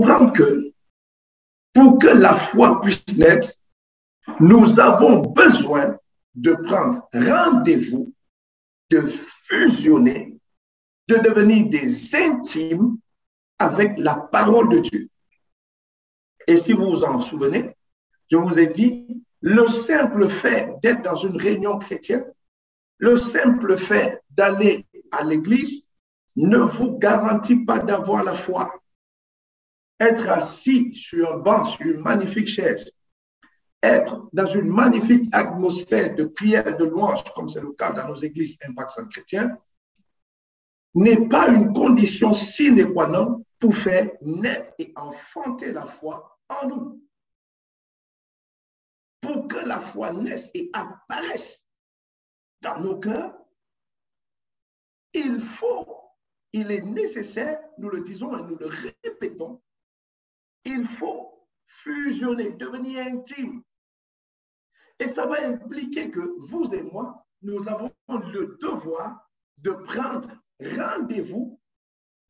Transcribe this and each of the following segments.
comprendre que pour que la foi puisse naître, nous avons besoin de prendre rendez-vous, de fusionner, de devenir des intimes avec la parole de Dieu. Et si vous vous en souvenez, je vous ai dit, le simple fait d'être dans une réunion chrétienne, le simple fait d'aller à l'église ne vous garantit pas d'avoir la foi. Être assis sur un banc, sur une magnifique chaise, être dans une magnifique atmosphère de prière et de louange, comme c'est le cas dans nos églises Impact Centre Chrétien, n'est pas une condition sine qua non pour faire naître et enfanter la foi en nous. Pour que la foi naisse et apparaisse dans nos cœurs, il est nécessaire, nous le disons et nous le répétons, il faut fusionner, devenir intime. Et ça va impliquer que vous et moi, nous avons le devoir de prendre rendez-vous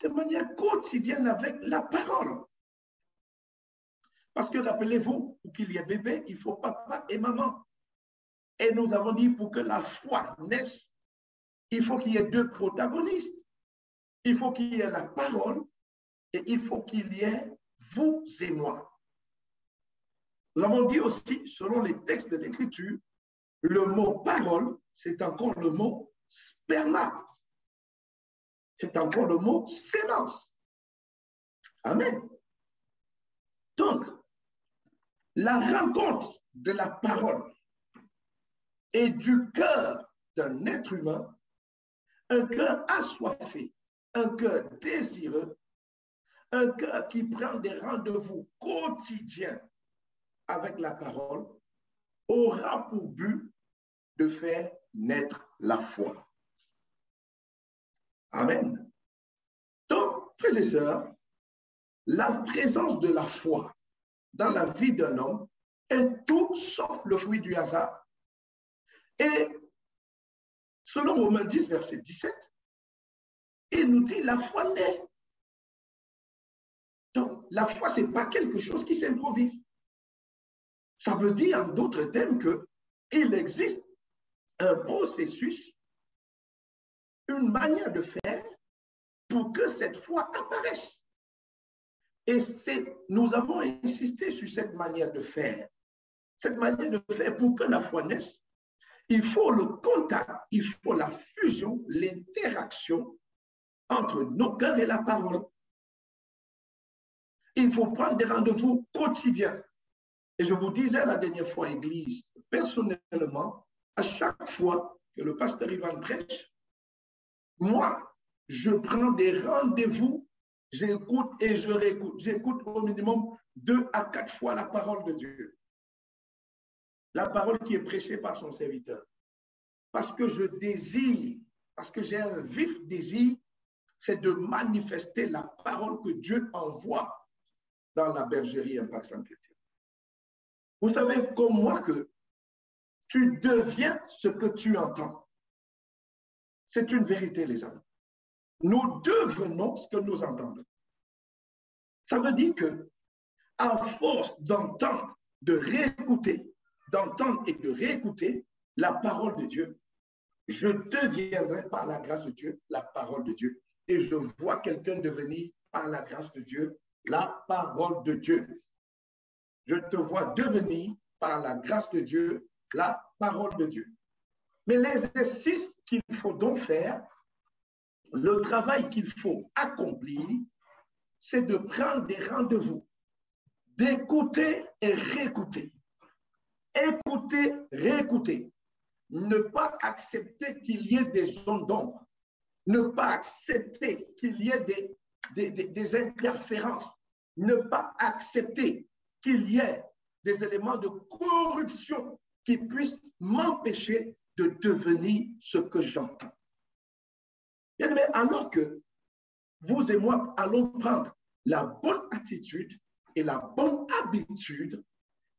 de manière quotidienne avec la parole. Parce que rappelez-vous, pour qu'il y ait bébé, il faut papa et maman. Et nous avons dit pour que la foi naisse, il faut qu'il y ait deux protagonistes. Il faut qu'il y ait la parole et il faut qu'il y ait vous et moi. Nous avons dit aussi, selon les textes de l'Écriture, le mot parole, c'est encore le mot sperma. C'est encore le mot sémence. Amen. Donc, la rencontre de la parole et du cœur d'un être humain, un cœur assoiffé, un cœur désireux, un cœur qui prend des rendez-vous quotidiens avec la parole, aura pour but de faire naître la foi. Amen. Donc, frères et sœurs, la présence de la foi dans la vie d'un homme est tout sauf le fruit du hasard. Et selon Romains 10, verset 17, il nous dit la foi naît. Donc, la foi, ce n'est pas quelque chose qui s'improvise. Ça veut dire, en d'autres termes, qu'il existe un processus, une manière de faire pour que cette foi apparaisse. Et nous avons insisté sur cette manière de faire. Cette manière de faire pour que la foi naisse, il faut le contact, il faut la fusion, l'interaction entre nos cœurs et la parole. Il faut prendre des rendez-vous quotidiens. Et je vous disais la dernière fois, Église, personnellement, à chaque fois que le pasteur Ivan prêche, moi, je prends des rendez-vous, j'écoute et je réécoute. J'écoute au minimum 2 à 4 fois la parole de Dieu. La parole qui est prêchée par son serviteur. Parce que je désire, parce que j'ai un vif désir, c'est de manifester la parole que Dieu envoie dans la bergerie Impact Centre Chrétien. Vous savez comme moi que tu deviens ce que tu entends. C'est une vérité, les amis. Nous devenons ce que nous entendons. Ça veut dire que, à force d'entendre, de réécouter, d'entendre et de réécouter la parole de Dieu, je deviendrai par la grâce de Dieu la parole de Dieu. Et je vois quelqu'un devenir par la grâce de Dieu la parole de Dieu. Je te vois devenir par la grâce de Dieu la parole de Dieu. Mais l'exercice qu'il faut donc faire, le travail qu'il faut accomplir, c'est de prendre des rendez-vous, d'écouter et réécouter. Écouter, réécouter. Ne pas accepter qu'il y ait des zones d'ombre. Ne pas accepter qu'il y ait des interférences. Ne pas accepter qu'il y ait des éléments de corruption qui puissent m'empêcher de devenir ce que j'entends. Bien, mais alors que vous et moi allons prendre la bonne attitude et la bonne habitude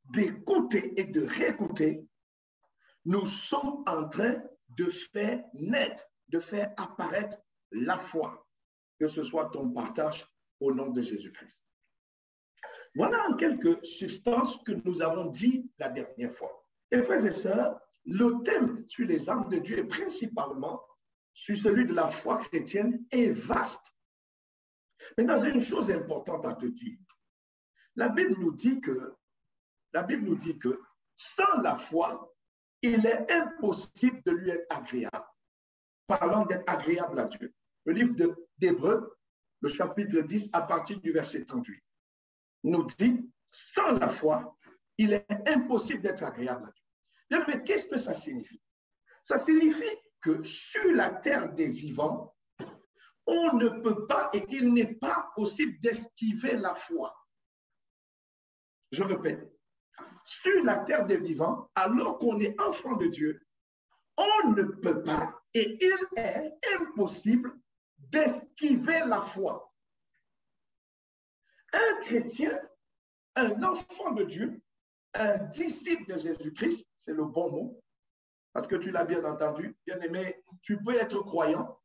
d'écouter et de réécouter, nous sommes en train de faire naître, de faire apparaître la foi, que ce soit ton partage au nom de Jésus-Christ. Voilà en quelques substances que nous avons dit la dernière fois. Et frères et sœurs, le thème sur les armes de Dieu est principalement sur celui de la foi chrétienne est vaste. Mais dans une chose importante à te dire, la Bible nous dit que sans la foi, il est impossible de lui être agréable. Parlant d'être agréable à Dieu. Le livre d'Hébreux, le chapitre 10, à partir du verset 38, nous dit, sans la foi, il est impossible d'être agréable à Dieu. Mais qu'est-ce que ça signifie? Ça signifie que sur la terre des vivants, on ne peut pas et il n'est pas possible d'esquiver la foi. Je répète, sur la terre des vivants, alors qu'on est enfant de Dieu, on ne peut pas et il est impossible d'esquiver la foi. Un chrétien, un enfant de Dieu, un disciple de Jésus-Christ, c'est le bon mot, parce que tu l'as bien entendu, bien aimé, tu peux être croyant,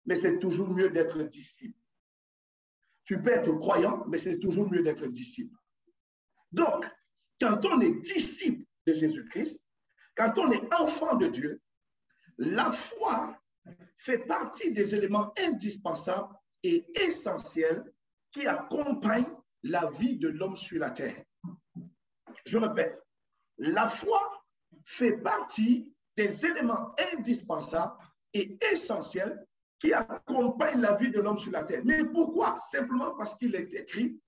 mais c'est toujours mieux d'être disciple. Tu peux être croyant, mais c'est toujours mieux d'être disciple. Donc, quand on est disciple de Jésus-Christ, quand on est enfant de Dieu, la foi fait partie des éléments indispensables et essentiels qui accompagnent la vie de l'homme sur la terre. Je répète, la foi fait partie des éléments indispensables et essentiels qui accompagnent la vie de l'homme sur la terre. Mais pourquoi? Simplement parce qu'il est écrit,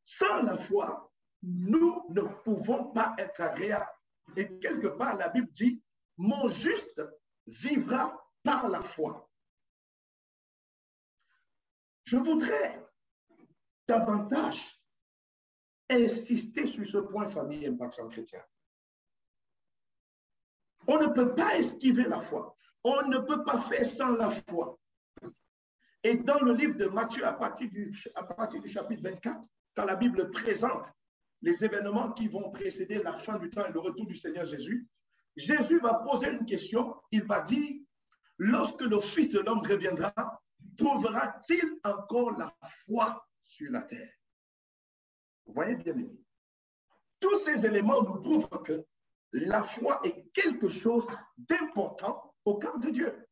sans la foi, nous ne pouvons pas être agréables. Et quelque part, la Bible dit, mon juste vivra par la foi. Je voudrais davantage insister sur ce point, famille Impact Chrétien. On ne peut pas esquiver la foi. On ne peut pas faire sans la foi. Et dans le livre de Matthieu, à partir du chapitre 24, quand la Bible présente les événements qui vont précéder la fin du temps et le retour du Seigneur Jésus, Jésus va poser une question. Il va dire, lorsque le Fils de l'homme reviendra, trouvera-t-il encore la foi sur la terre? Vous voyez bien aimé. Tous ces éléments nous prouvent que la foi est quelque chose d'important au cœur de Dieu.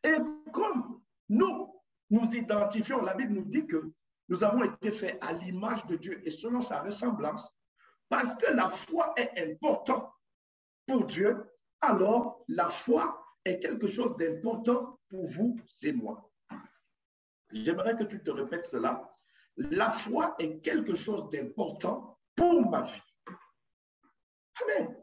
Et comme nous identifions, la Bible nous dit que nous avons été faits à l'image de Dieu et selon sa ressemblance, parce que la foi est importante pour Dieu, alors la foi est quelque chose d'important pour vous et moi. J'aimerais que tu te répètes cela. La foi est quelque chose d'important pour ma vie. Amen.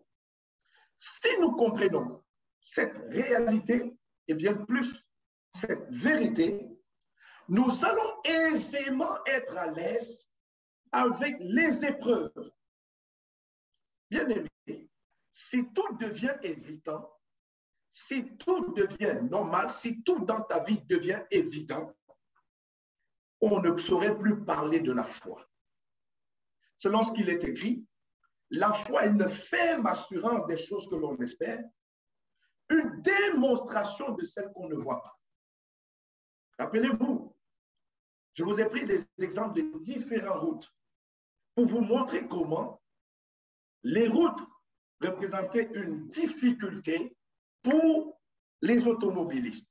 Si nous comprenons cette réalité et bien plus cette vérité, nous allons aisément être à l'aise avec les épreuves. Bien aimé, si tout devient évident, si tout devient normal, si tout dans ta vie devient évident, on ne saurait plus parler de la foi. Selon ce qu'il est écrit, la foi est une ferme assurance des choses que l'on espère, une démonstration de celles qu'on ne voit pas. Rappelez-vous, je vous ai pris des exemples de différentes routes pour vous montrer comment les routes représentaient une difficulté pour les automobilistes.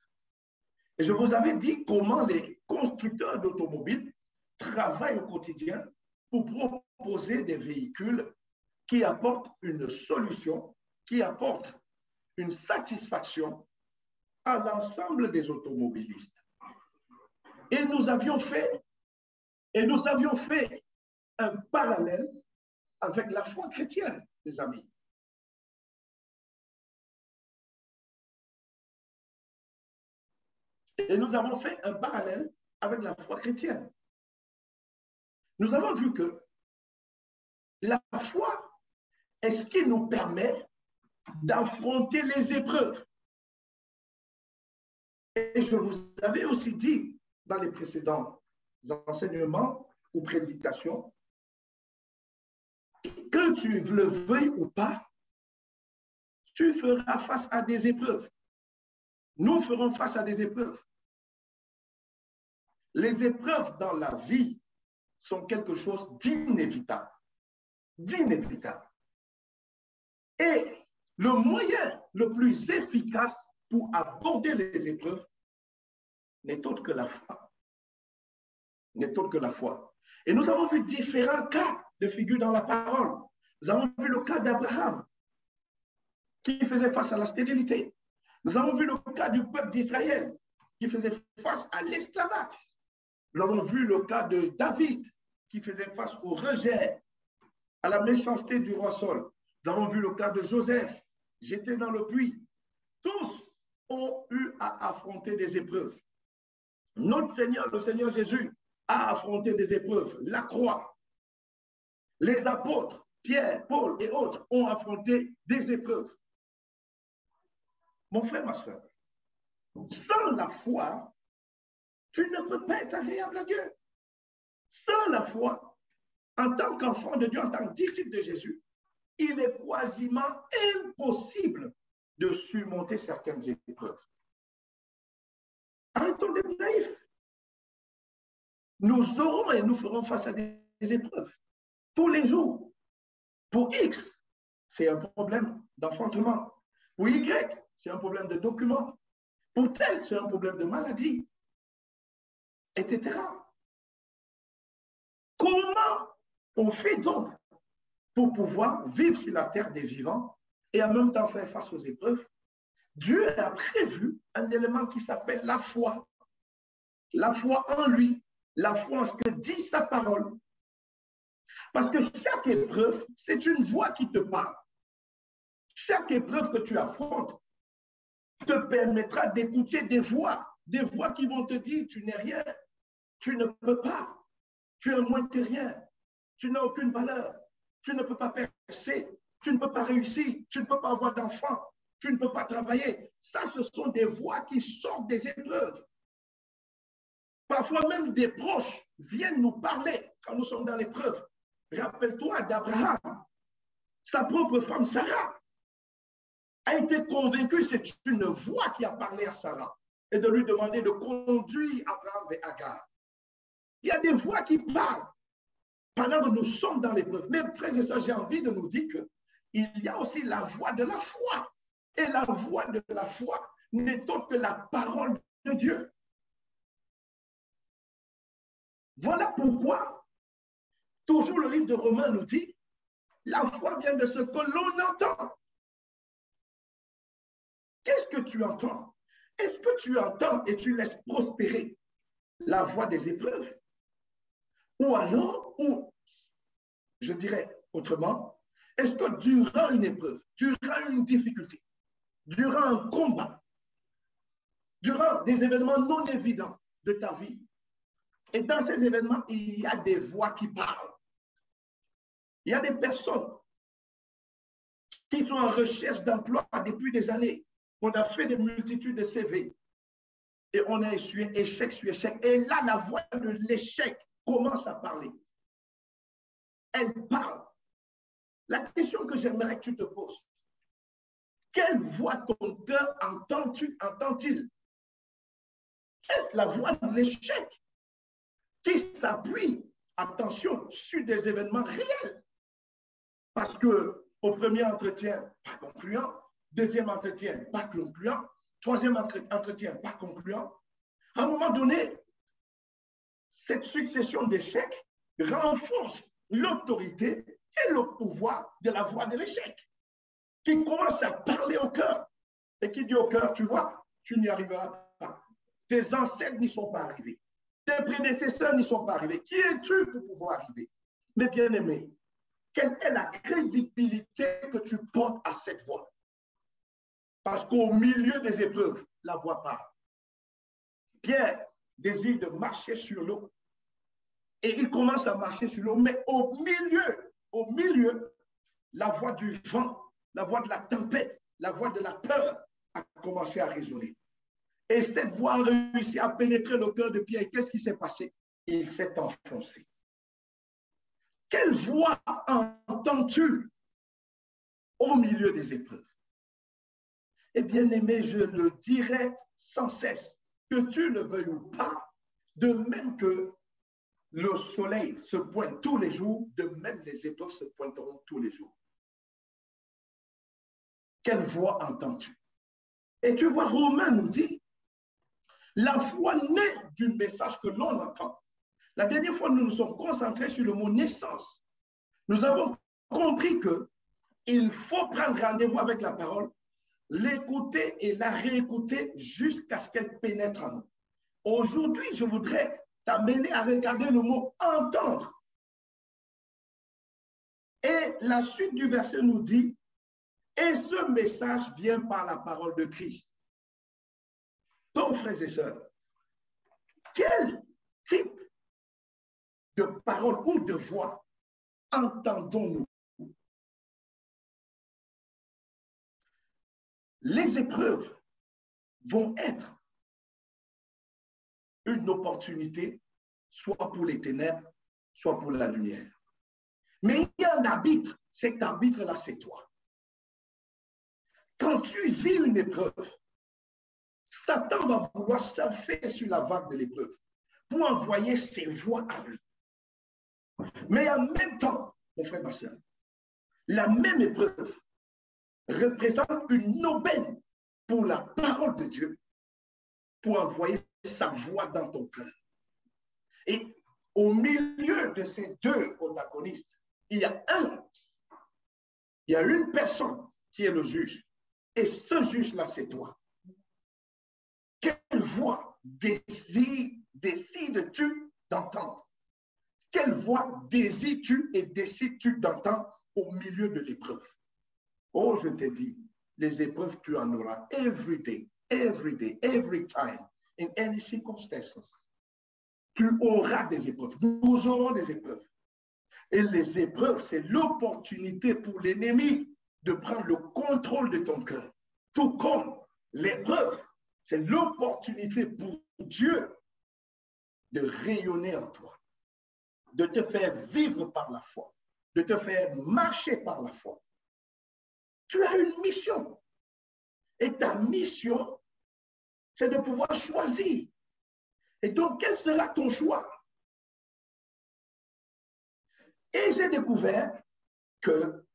Et je vous avais dit comment les constructeurs d'automobiles travaillent au quotidien pour proposer des véhicules qui apportent une solution, qui apportent une satisfaction à l'ensemble des automobilistes. Et nous avions fait un parallèle avec la foi chrétienne, les amis. Et nous avons fait un parallèle avec la foi chrétienne. Nous avons vu que la foi est ce qui nous permet d'affronter les épreuves. Et je vous avais aussi dit dans les précédents enseignements ou prédications, que tu le veuilles ou pas, tu feras face à des épreuves. Nous ferons face à des épreuves. Les épreuves dans la vie sont quelque chose d'inévitable. D'inévitable. Et le moyen le plus efficace pour aborder les épreuves n'est autre que la foi. N'est autre que la foi. Et nous avons vu différents cas de figure dans la parole. Nous avons vu le cas d'Abraham, qui faisait face à la stérilité. Nous avons vu le cas du peuple d'Israël, qui faisait face à l'esclavage. Nous avons vu le cas de David, qui faisait face au rejet, à la méchanceté du roi Saul. Nous avons vu le cas de Joseph, jeté dans le puits. Tous ont eu à affronter des épreuves. Notre Seigneur, le Seigneur Jésus, a affronté des épreuves. La croix, les apôtres, Pierre, Paul et autres ont affronté des épreuves. Mon frère, ma soeur, sans la foi, tu ne peux pas être agréable à Dieu. Sans la foi, en tant qu'enfant de Dieu, en tant que disciple de Jésus, il est quasiment impossible de surmonter certaines épreuves. Arrêtons d'être naïfs. Nous aurons et nous ferons face à des épreuves tous les jours. Pour X, c'est un problème d'enfantement. Pour Y, c'est un problème de document. Pour tel, c'est un problème de maladie, etc. Comment on fait donc pour pouvoir vivre sur la terre des vivants et en même temps faire face aux épreuves? Dieu a prévu un élément qui s'appelle la foi. La foi en lui, la foi en ce que dit sa parole. Parce que chaque épreuve, c'est une voix qui te parle. Chaque épreuve que tu affrontes te permettra d'écouter des voix qui vont te dire tu n'es rien, tu ne peux pas, tu es moins que rien, tu n'as aucune valeur, tu ne peux pas percer, tu ne peux pas réussir, tu ne peux pas avoir d'enfants, tu ne peux pas travailler. Ça, ce sont des voix qui sortent des épreuves. Parfois même des proches viennent nous parler quand nous sommes dans l'épreuve. Rappelle-toi d'Abraham, sa propre femme Sarah a été convaincue, c'est une voix qui a parlé à Sarah et de lui demander de conduire Abraham vers Agar. Il y a des voix qui parlent pendant que nous sommes dans l'épreuve. Mais frères et sœurs, j'ai envie de nous dire qu'il y a aussi la voix de la foi. Et la voix de la foi n'est autre que la parole de Dieu. Voilà pourquoi, toujours le livre de Romains nous dit, la foi vient de ce que l'on entend. Qu'est-ce que tu entends? Est-ce que tu entends et tu laisses prospérer la voie des épreuves? Ou alors, ou je dirais autrement, est-ce que durant une épreuve, durant une difficulté, durant un combat, durant des événements non évidents de ta vie, et dans ces événements, il y a des voix qui parlent. Il y a des personnes qui sont en recherche d'emploi depuis des années. On a fait des multitudes de CV et on a essuyé échec sur échec. Et là, la voix de l'échec commence à parler. Elle parle. La question que j'aimerais que tu te poses, quelle voix ton cœur entend-il? Est-ce la voix de l'échec qui s'appuie, attention, sur des événements réels? Parce que au premier entretien, pas concluant. Deuxième entretien, pas concluant. Troisième entretien, pas concluant. À un moment donné, cette succession d'échecs renforce l'autorité et le pouvoir de la voix de l'échec, qui commence à parler au cœur et qui dit au cœur, tu vois, tu n'y arriveras pas. Tes ancêtres n'y sont pas arrivés. Tes prédécesseurs n'y sont pas arrivés. Qui es-tu pour pouvoir arriver? Mais bien aimé, quelle est la crédibilité que tu portes à cette voix? Parce qu'au milieu des épreuves, la voix parle. Pierre désire de marcher sur l'eau. Et il commence à marcher sur l'eau. Mais au milieu, la voix du vent, la voix de la tempête, la voix de la peur a commencé à résonner. Et cette voix a réussi à pénétrer le cœur de Pierre. Qu'est-ce qui s'est passé? Il s'est enfoncé. Quelle voix entends-tu au milieu des épreuves? Et bien aimé, je le dirai sans cesse, que tu le veuilles ou pas, de même que le soleil se pointe tous les jours, de même les épreuves se pointeront tous les jours. Quelle voix entends-tu? Et tu vois, Romain nous dit, la foi naît du message que l'on entend. La dernière fois, nous nous sommes concentrés sur le mot naissance. Nous avons compris qu'il faut prendre rendez-vous avec la parole, l'écouter et la réécouter jusqu'à ce qu'elle pénètre en nous. Aujourd'hui, je voudrais t'amener à regarder le mot entendre. Et la suite du verset nous dit, et ce message vient par la parole de Christ. Donc, frères et sœurs, quel type de parole ou de voix entendons-nous? Les épreuves vont être une opportunité, soit pour les ténèbres, soit pour la lumière. Mais il y a un arbitre, cet arbitre-là, c'est toi. Quand tu vis une épreuve, Satan va vouloir surfer sur la vague de l'épreuve pour envoyer ses voix à lui. Mais en même temps, mon frère, ma soeur, la même épreuve représente une aubaine pour la parole de Dieu, pour envoyer sa voix dans ton cœur. Et au milieu de ces deux protagonistes, il y a une personne qui est le juge. Et ce juge-là, c'est toi. Quelle voix décides-tu d'entendre? Quelle voix désires-tu et décides-tu d'entendre au milieu de l'épreuve? Oh, je te dis, les épreuves, tu en auras every day, every time, in any circumstances. Tu auras des épreuves. Nous aurons des épreuves. Et les épreuves, c'est l'opportunité pour l'ennemi de prendre le contrôle de ton cœur. Tout comme l'épreuve, c'est l'opportunité pour Dieu de rayonner en toi, de te faire vivre par la foi, de te faire marcher par la foi. Tu as une mission. Et ta mission, c'est de pouvoir choisir. Et donc, quel sera ton choix? Et j'ai découvert que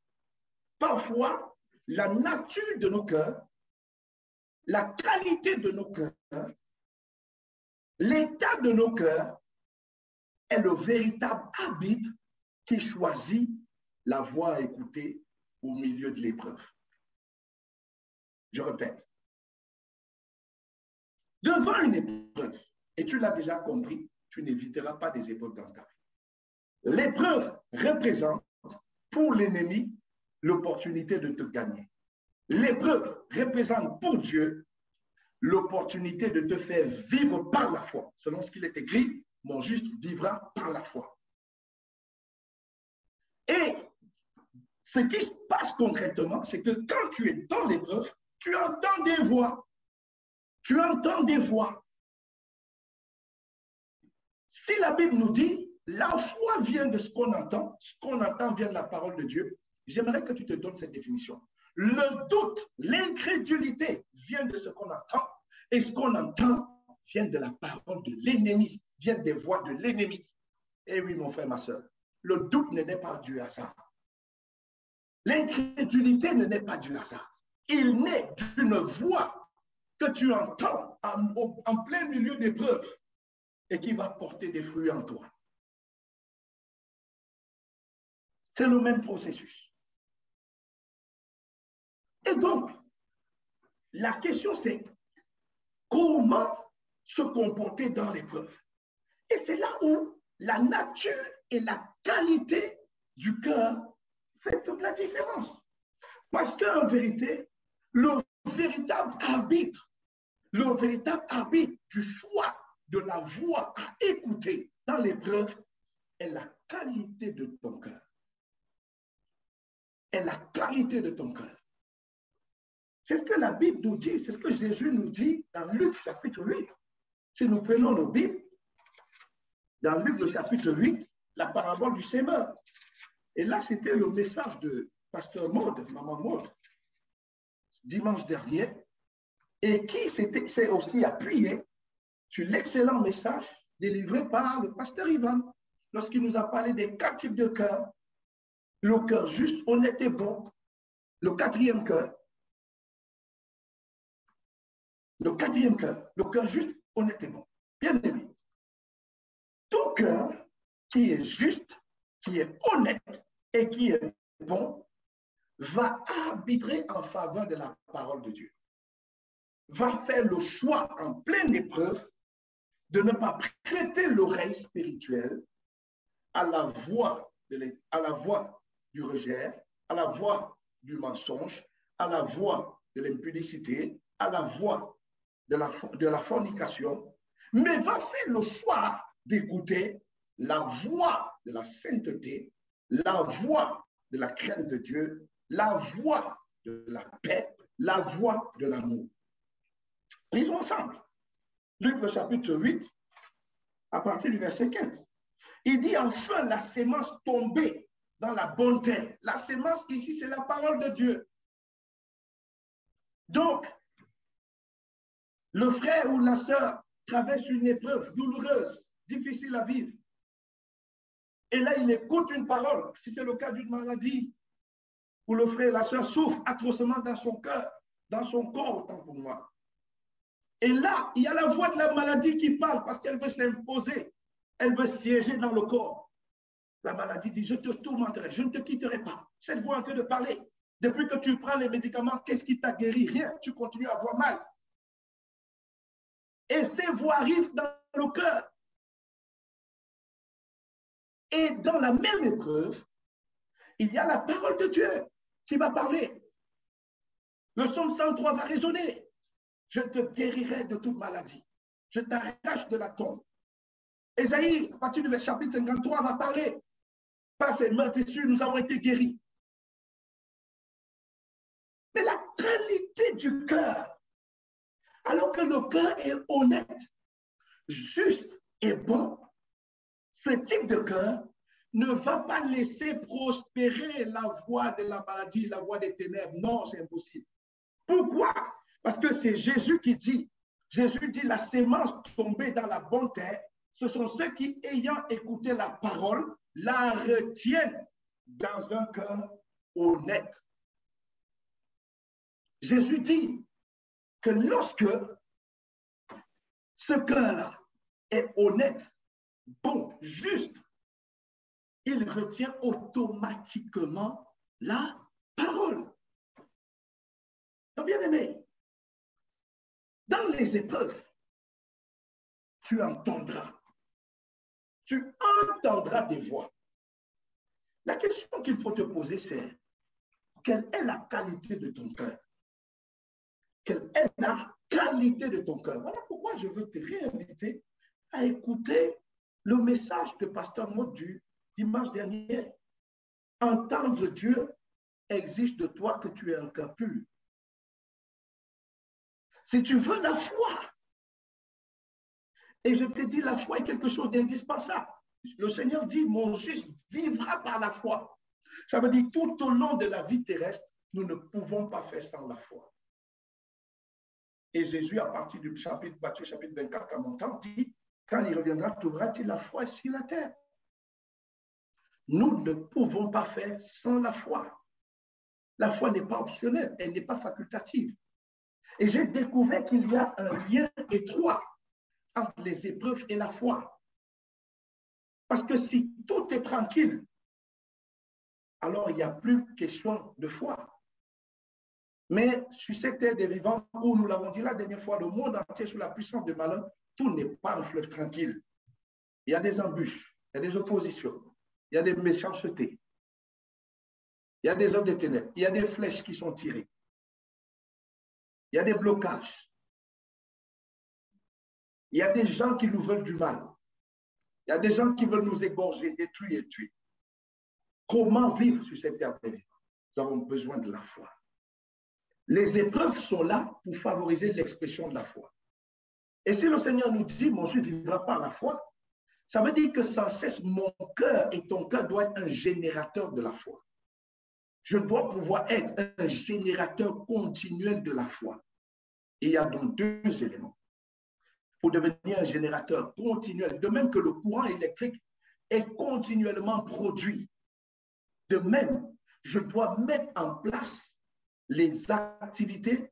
parfois, la nature de nos cœurs, la qualité de nos cœurs, l'état de nos cœurs est le véritable arbitre qui choisit la voie à écouter au milieu de l'épreuve. Je répète, devant une épreuve, et tu l'as déjà compris, tu n'éviteras pas des épreuves dans ta vie. L'épreuve représente pour l'ennemi l'opportunité de te gagner. L'épreuve représente pour Dieu l'opportunité de te faire vivre par la foi. Selon ce qu'il est écrit, mon juste vivra par la foi. Et ce qui se passe concrètement, c'est que quand tu es dans l'épreuve, tu entends des voix. Tu entends des voix. Si la Bible nous dit, la foi vient de ce qu'on entend vient de la parole de Dieu, j'aimerais que tu te donnes cette définition. Le doute, l'incrédulité vient de ce qu'on entend, et ce qu'on entend vient de la parole de l'ennemi, vient des voix de l'ennemi. Eh oui, mon frère, ma soeur, le doute ne naît pas du hasard. L'incrédulité ne naît pas du hasard. Il naît d'une voix que tu entends en plein milieu d'épreuves et qui va porter des fruits en toi. C'est le même processus. Et donc, la question c'est comment se comporter dans l'épreuve? Et c'est là où la nature et la qualité du cœur fait toute la différence. Parce qu'en vérité, le véritable arbitre du choix de la voix à écouter dans l'épreuve est la qualité de ton cœur. Est la qualité de ton cœur. C'est ce que la Bible nous dit, c'est ce que Jésus nous dit dans Luc chapitre 8. Si nous prenons nos Bibles, dans Luc le chapitre 8, la parabole du sémeur. Et là, c'était le message de pasteur Maud, maman Maud, dimanche dernier, et qui s'est aussi appuyé sur l'excellent message délivré par le pasteur Ivan. lorsqu'il nous a parlé des 4 types de cœur, le cœur juste, honnête et bon, le quatrième cœur, le cœur juste, honnête et bon. Bien aimé, ton cœur qui est juste, qui est honnête et qui est bon, va arbitrer en faveur de la parole de Dieu. Va faire le choix en pleine épreuve de ne pas prêter l'oreille spirituelle à la voix du rejet, à la voix du mensonge, à la voix de l'impudicité, à la voix de la fornication, mais va faire le choix d'écouter la voix de la sainteté, la voix de la crainte de Dieu, la voix de la paix, la voix de l'amour. Lisons ensemble. Luc, le chapitre 8, à partir du verset 15. Il dit enfin la sémence tombée dans la bonne terre. La sémence ici, c'est la parole de Dieu. Donc, le frère ou la sœur traverse une épreuve douloureuse, difficile à vivre. Et là, il écoute une parole. Si c'est le cas d'une maladie, où le frère et la sœur souffrent atrocement dans son cœur, dans son corps, autant pour moi. Et là, il y a la voix de la maladie qui parle parce qu'elle veut s'imposer. Elle veut siéger dans le corps. La maladie dit, je te tourmenterai, je ne te quitterai pas. Cette voix est en train de parler. Depuis que tu prends les médicaments, qu'est-ce qui t'a guéri? Rien. Tu continues à avoir mal. Et ces voix arrivent dans le cœur. Et dans la même épreuve, il y a la parole de Dieu qui va parler. Le psaume 103 va résonner. Je te guérirai de toute maladie. Je t'arrache de la tombe. Ésaïe, à partir du chapitre 53, va parler. Par ces meurtrissures, nous avons été guéris. Mais la qualité du cœur, alors que le cœur est honnête, juste et bon, ce type de cœur ne va pas laisser prospérer la voie de la maladie, la voie des ténèbres. Non, c'est impossible. Pourquoi? Parce que c'est Jésus qui dit, la sémence tombée dans la bonne terre, ce sont ceux qui, ayant écouté la parole, la retiennent dans un cœur honnête. Jésus dit que lorsque ce cœur-là est honnête, bon, juste, il retient automatiquement la parole. Donc, bien aimé, dans les épreuves, tu entendras des voix. La question qu'il faut te poser, c'est quelle est la qualité de ton cœur? Quelle est la qualité de ton cœur? Voilà pourquoi je veux te réinviter à écouter le message que Pasteur Maud du dimanche dernier. Entendre Dieu exige de toi que tu aies un cœur pur. Si tu veux la foi, et je te dis, la foi est quelque chose d'indispensable. Le Seigneur dit, mon juste vivra par la foi. Ça veut dire tout au long de la vie terrestre, nous ne pouvons pas faire sans la foi. Et Jésus, à partir du chapitre, Matthieu chapitre 24, à mon temps, dit, quand il reviendra, trouvera-t-il la foi sur la terre? Nous ne pouvons pas faire sans la foi. La foi n'est pas optionnelle, elle n'est pas facultative. Et j'ai découvert qu'il y a un lien étroit entre les épreuves et la foi. Parce que si tout est tranquille, alors il n'y a plus question de foi. Mais sur cette terre des vivants, où nous l'avons dit la dernière fois, le monde entier sous la puissance du malin, tout n'est pas un fleuve tranquille. Il y a des embûches, il y a des oppositions, il y a des méchancetés, il y a des hommes de ténèbres, il y a des flèches qui sont tirées, il y a des blocages, il y a des gens qui nous veulent du mal, il y a des gens qui veulent nous égorger, détruire et tuer. Comment vivre sur cette terre des vivants? Nous avons besoin de la foi. Les épreuves sont là pour favoriser l'expression de la foi. Et si le Seigneur nous dit, mon Dieu vivra par la foi, ça veut dire que sans cesse, mon cœur et ton cœur doivent être un générateur de la foi. Je dois pouvoir être un générateur continuel de la foi. Et il y a donc deux éléments. Pour devenir un générateur continuel, de même que le courant électrique est continuellement produit. De même, je dois mettre en place les activités,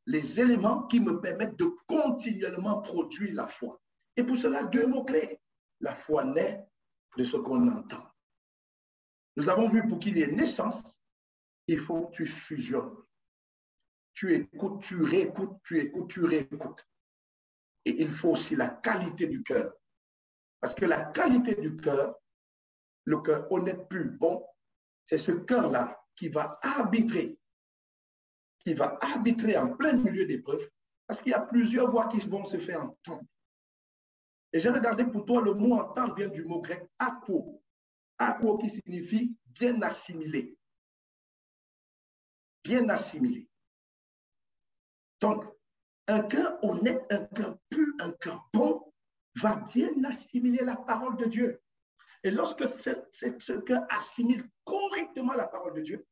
les éléments qui me permettent de continuellement produire la foi. Et pour cela, deux mots-clés. La foi naît de ce qu'on entend. Nous avons vu pour qu'il y ait naissance, il faut que tu fusionnes. Tu écoutes, tu réécoutes, tu écoutes, tu réécoutes. Et il faut aussi la qualité du cœur. Parce que la qualité du cœur, le cœur honnête, pur, bon, c'est ce cœur-là qui va arbitrer en plein milieu d'épreuves, parce qu'il y a plusieurs voix qui vont se faire entendre. Et j'ai regardé pour toi, le mot entendre vient du mot grec akwo. Akwo qui signifie bien assimilé. Bien assimilé. Donc, un cœur honnête, un cœur pur, un cœur bon, va bien assimiler la parole de Dieu. Et lorsque ce cœur assimile correctement la parole de Dieu,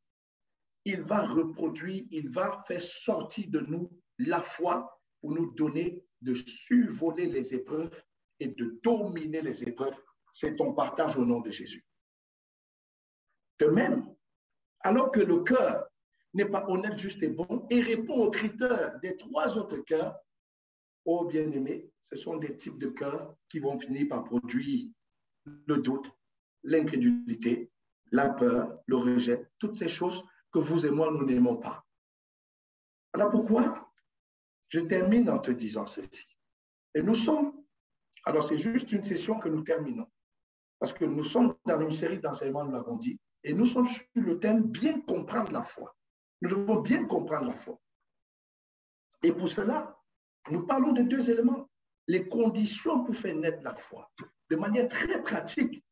il va reproduire, il va faire sortir de nous la foi pour nous donner de survoler les épreuves et de dominer les épreuves. C'est ton partage au nom de Jésus. De même, alors que le cœur n'est pas honnête, juste et bon, et répond aux critères des trois autres cœurs, ô bien-aimés, ce sont des types de cœurs qui vont finir par produire le doute, l'incrédulité, la peur, le rejet, toutes ces choses que vous et moi, nous n'aimons pas. Voilà pourquoi je termine en te disant ceci. Et nous sommes, alors c'est juste une session que nous terminons, parce que nous sommes dans une série d'enseignements, nous l'avons dit, et nous sommes sur le thème bien comprendre la foi. Nous devons bien comprendre la foi. Et pour cela, nous parlons de deux éléments. Les conditions pour faire naître la foi. De manière très pratique,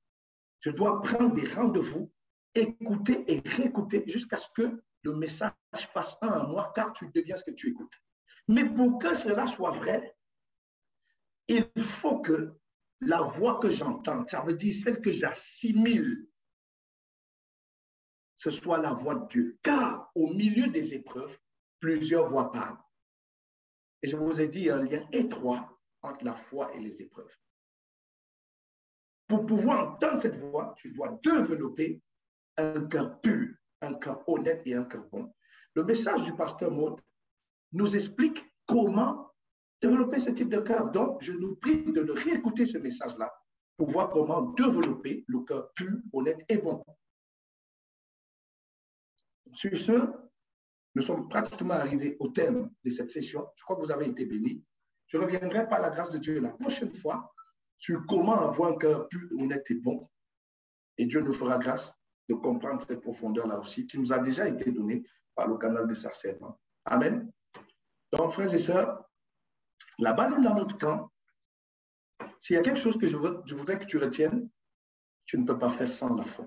je dois prendre des rendez-vous, écouter et réécouter jusqu'à ce que le message fasse un à moi, car tu deviens ce que tu écoutes. Mais pour que cela soit vrai, il faut que la voix que j'entends, ça veut dire celle que j'assimile, ce soit la voix de Dieu. Car au milieu des épreuves, plusieurs voix parlent. Et je vous ai dit un lien étroit entre la foi et les épreuves. Pour pouvoir entendre cette voix, tu dois développer un cœur pur, un cœur honnête et un cœur bon. Le message du pasteur Maud nous explique comment développer ce type de cœur. Donc, je nous prie de réécouter ce message-là pour voir comment développer le cœur pur, honnête et bon. Sur ce, nous sommes pratiquement arrivés au thème de cette session. Je crois que vous avez été bénis. Je reviendrai par la grâce de Dieu la prochaine fois sur comment avoir un cœur pur, honnête et bon. Et Dieu nous fera grâce de comprendre cette profondeur-là aussi, qui nous a déjà été donnée par le canal de sa servante. Amen. Donc, frères et sœurs, la balle est dans notre camp. S'il y a quelque chose que je voudrais que tu retiennes, tu ne peux pas faire sans la foi.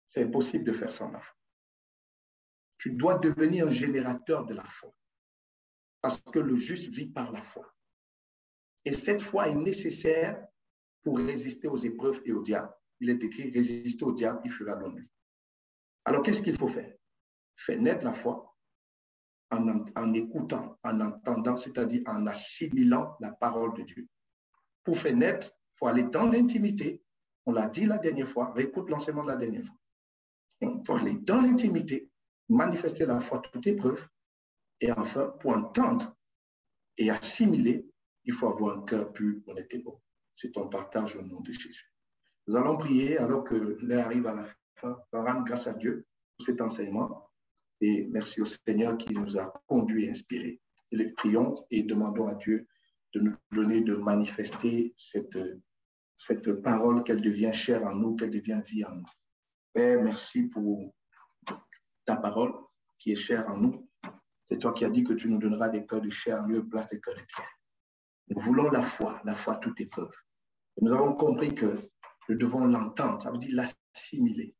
C'est impossible de faire sans la foi. Tu dois devenir un générateur de la foi. Parce que le juste vit par la foi. Et cette foi est nécessaire pour résister aux épreuves et au diable. Il est écrit, résister au diable, il fera de lui. Alors, qu'est-ce qu'il faut faire? Faire naître la foi en écoutant, en entendant, c'est-à-dire en assimilant la parole de Dieu. Pour faire naître, il faut aller dans l'intimité. On l'a dit la dernière fois, réécoute l'enseignement de la dernière fois. Il faut aller dans l'intimité, manifester la foi toute épreuve, et enfin, pour entendre et assimiler, il faut avoir un cœur pur, honnête et bon. C'est ton partage au nom de Jésus. Nous allons prier alors que l'heure arrive à la fin. On rend grâce à Dieu pour cet enseignement et merci au Seigneur qui nous a conduits et inspirés. Et les prions et demandons à Dieu de nous donner de manifester cette parole, qu'elle devienne chère en nous, qu'elle devienne vie en nous. Père, merci pour ta parole qui est chère en nous. C'est toi qui as dit que tu nous donneras des cœurs de chair en lieu de place des cœurs de pierre. Nous voulons la foi toute épreuve. Et nous avons compris que nous devons l'entendre, ça veut dire l'assimiler.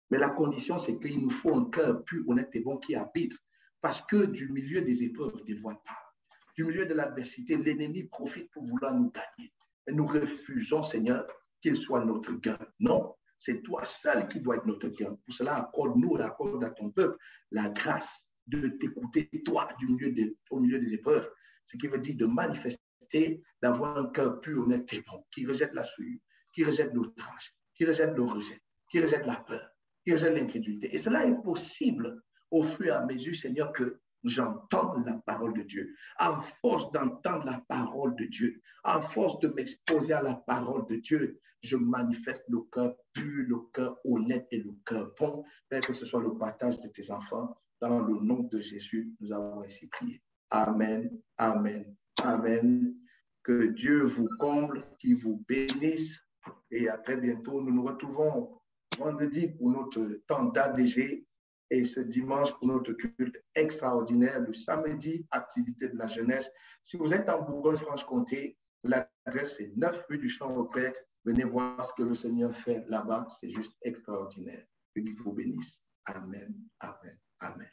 Mais la condition, c'est qu'il nous faut un cœur pur, honnête et bon qui habite. Parce que du milieu des épreuves, des voix parlent. Du milieu de l'adversité, l'ennemi profite pour vouloir nous gagner. Et nous refusons, Seigneur, qu'il soit notre gain. Non, c'est toi seul qui dois être notre gain. Pour cela, accorde-nous et accorde à ton peuple la grâce de t'écouter, toi, au milieu des épreuves. Ce qui veut dire de manifester, d'avoir un cœur pur, honnête et bon, qui rejette la souillure, qui rejette l'outrage, qui rejette le rejet, qui rejette la peur, qui rejette l'incrédulité. Et cela est possible au fur et à mesure, Seigneur, que j'entende la parole de Dieu. En force d'entendre la parole de Dieu, en force de m'exposer à la parole de Dieu, je manifeste le cœur pur, le cœur honnête et le cœur bon, Père, que ce soit le partage de tes enfants. Dans le nom de Jésus, nous avons ainsi prié. Amen, amen, amen. Que Dieu vous comble, qu'il vous bénisse. Et à très bientôt. Nous nous retrouvons vendredi pour notre temps d'ADG et ce dimanche pour notre culte extraordinaire. Le samedi, activité de la jeunesse. Si vous êtes en Bourgogne-Franche-Comté, l'adresse est 9 rue du Champ aux Prêtres. Venez voir ce que le Seigneur fait là-bas. C'est juste extraordinaire. Que Dieu vous bénisse. Amen, amen, amen.